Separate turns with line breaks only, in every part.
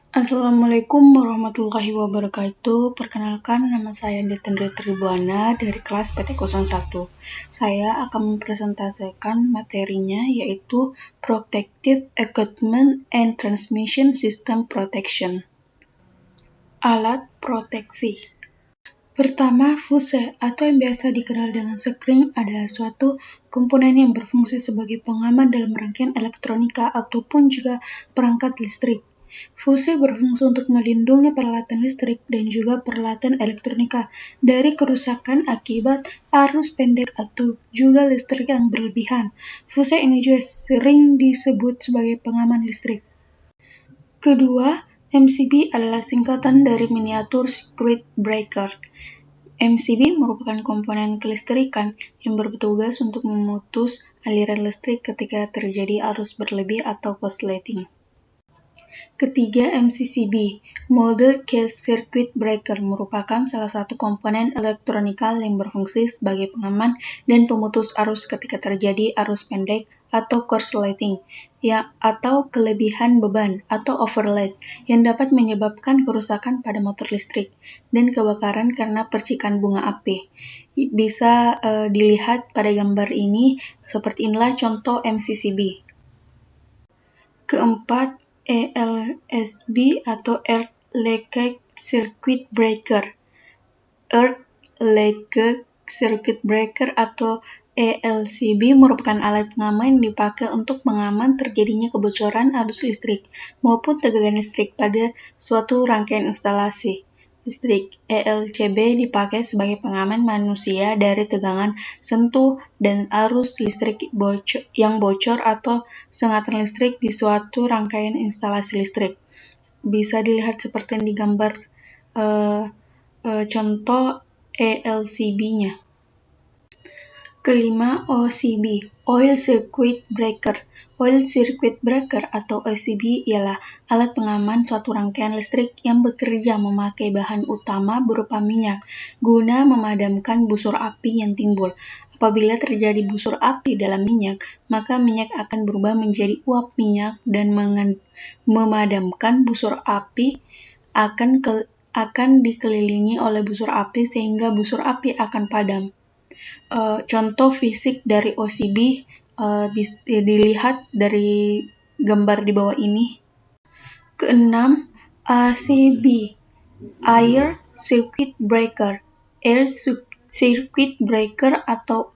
Assalamualaikum warahmatullahi wabarakatuh. Perkenalkan, nama saya Detendra Tribuana dari kelas PT01. Saya akan mempresentasikan materinya yaitu Protective Equipment and Transmission System Protection. Alat proteksi. Pertama, fuse atau yang biasa dikenal dengan spring adalah suatu komponen yang berfungsi sebagai pengaman dalam rangkaian elektronika ataupun juga perangkat listrik. Fuse berfungsi untuk melindungi peralatan listrik dan juga peralatan elektronika dari kerusakan akibat arus pendek atau juga listrik yang berlebihan. Fuse ini juga sering disebut sebagai pengaman listrik. Kedua, MCB adalah singkatan dari Miniature Circuit Breaker. MCB merupakan komponen kelistrikan yang bertugas untuk memutus aliran listrik ketika terjadi arus berlebih atau korsleting. Ketiga, MCCB, Model Case Circuit Breaker, merupakan salah satu komponen elektronika yang berfungsi sebagai pengaman dan pemutus arus ketika terjadi arus pendek atau korsleting, atau kelebihan beban atau overload yang dapat menyebabkan kerusakan pada motor listrik dan kebakaran karena percikan bunga api. Bisa dilihat pada gambar ini, seperti inilah contoh MCCB. Keempat, ELSB atau Earth Leakage Circuit Breaker. Earth Leakage Circuit Breaker atau ELCB merupakan alat pengaman yang dipakai untuk mengaman terjadinya kebocoran arus listrik maupun tegangan listrik pada suatu rangkaian instalasi listrik. ELCB dipakai sebagai pengaman manusia dari tegangan sentuh dan arus listrik yang bocor atau sengatan listrik di suatu rangkaian instalasi listrik. Bisa dilihat seperti yang digambar contoh ELCB-nya. Kelima, OCB, Oil Circuit Breaker. Oil Circuit Breaker atau OCB ialah alat pengaman suatu rangkaian listrik yang bekerja memakai bahan utama berupa minyak guna memadamkan busur api yang timbul. Apabila terjadi busur api dalam minyak, maka minyak akan berubah menjadi uap minyak dan memadamkan busur api akan dikelilingi oleh busur api sehingga busur api akan padam. Contoh fisik dari OCB bisa dilihat dari gambar di bawah ini. Keenam, ACB, Air Circuit Breaker. Air Circuit Breaker atau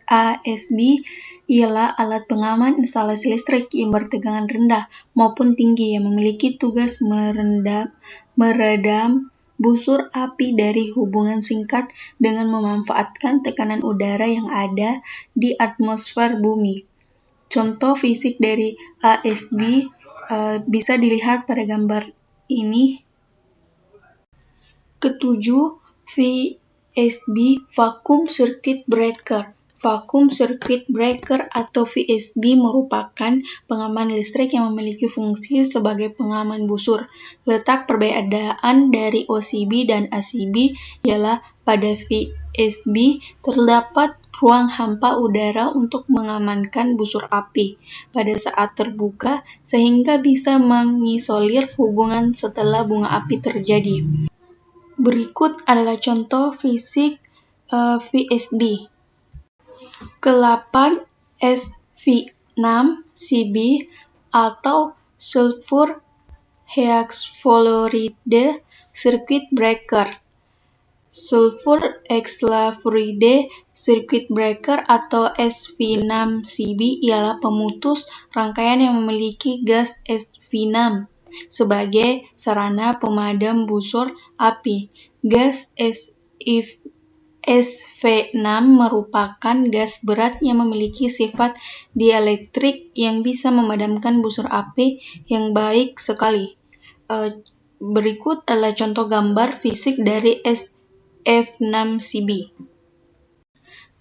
ASB ialah alat pengaman instalasi listrik yang bertegangan rendah maupun tinggi yang memiliki tugas meredam busur api dari hubungan singkat dengan memanfaatkan tekanan udara yang ada di atmosfer bumi. Contoh fisik dari ASB bisa dilihat pada gambar ini. Ketujuh, VSB, Vacuum Circuit Breaker. Vacuum Circuit Breaker atau VSB merupakan pengaman listrik yang memiliki fungsi sebagai pengaman busur. Letak perbedaan dari OCB dan ACB ialah pada VSB terdapat ruang hampa udara untuk mengamankan busur api pada saat terbuka sehingga bisa mengisolir hubungan setelah bunga api terjadi. Berikut adalah contoh fisik VSB. Ke-8, SV6CB atau Sulfur Hexafluoride Circuit Breaker. Sulfur Hexafluoride Circuit Breaker atau SV6CB ialah pemutus rangkaian yang memiliki gas SV6 sebagai sarana pemadam busur api. Gas SV6 merupakan gas berat yang memiliki sifat dielektrik yang bisa memadamkan busur api yang baik sekali. Berikut adalah contoh gambar fisik dari SV6CB.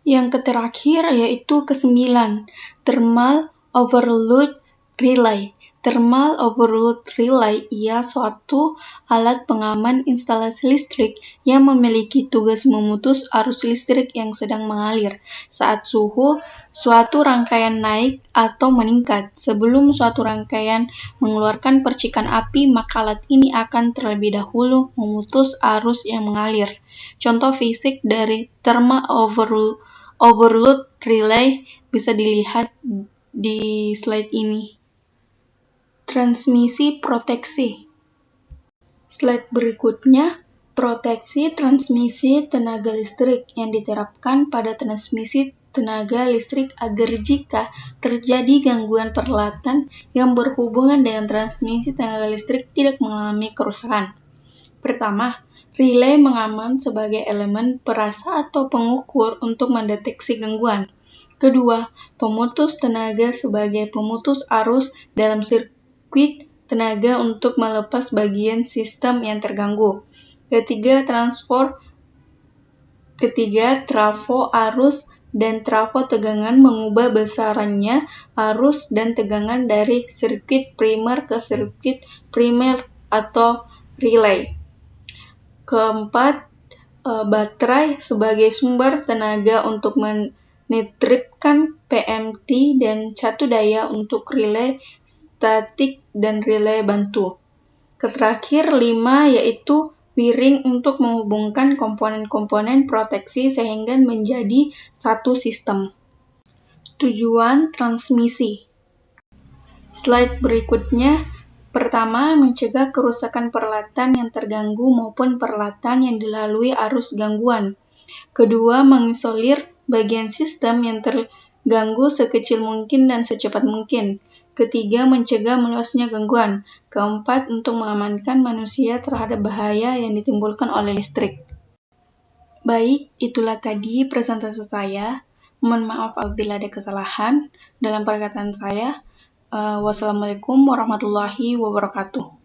Yang terakhir yaitu ke-9, Thermal Overload Relay. Thermal overload relay ia suatu alat pengaman instalasi listrik yang memiliki tugas memutus arus listrik yang sedang mengalir saat suhu suatu rangkaian naik atau meningkat. Sebelum suatu rangkaian mengeluarkan percikan api, maka alat ini akan terlebih dahulu memutus arus yang mengalir. Contoh fisik dari thermal overload relay bisa dilihat di slide ini. Transmisi proteksi. Slide berikutnya, proteksi transmisi tenaga listrik yang diterapkan pada transmisi tenaga listrik agar jika terjadi gangguan peralatan yang berhubungan dengan transmisi tenaga listrik tidak mengalami kerusakan. Pertama, relay mengaman sebagai elemen perasa atau pengukur untuk mendeteksi gangguan. Kedua, pemutus tenaga sebagai pemutus arus dalam sirkuit tenaga untuk melepas bagian sistem yang terganggu. Ketiga, trafo arus dan trafo tegangan mengubah besarannya arus dan tegangan dari sirkuit primer ke sirkuit primer atau relay. Keempat, baterai sebagai sumber tenaga untuk menertibkan PMT dan catu daya untuk relay statik dan relay bantu. Terakhir, 5 yaitu wiring untuk menghubungkan komponen-komponen proteksi sehingga menjadi satu sistem. Tujuan transmisi. Slide berikutnya. Pertama, mencegah kerusakan peralatan yang terganggu maupun peralatan yang dilalui arus gangguan. Kedua, mengisolir bagian sistem yang terganggu sekecil mungkin dan secepat mungkin. Ketiga, mencegah meluasnya gangguan. Keempat, untuk mengamankan manusia terhadap bahaya yang ditimbulkan oleh listrik. Baik, itulah tadi presentasi saya. Mohon maaf apabila ada kesalahan dalam perkataan saya. Wassalamualaikum warahmatullahi wabarakatuh.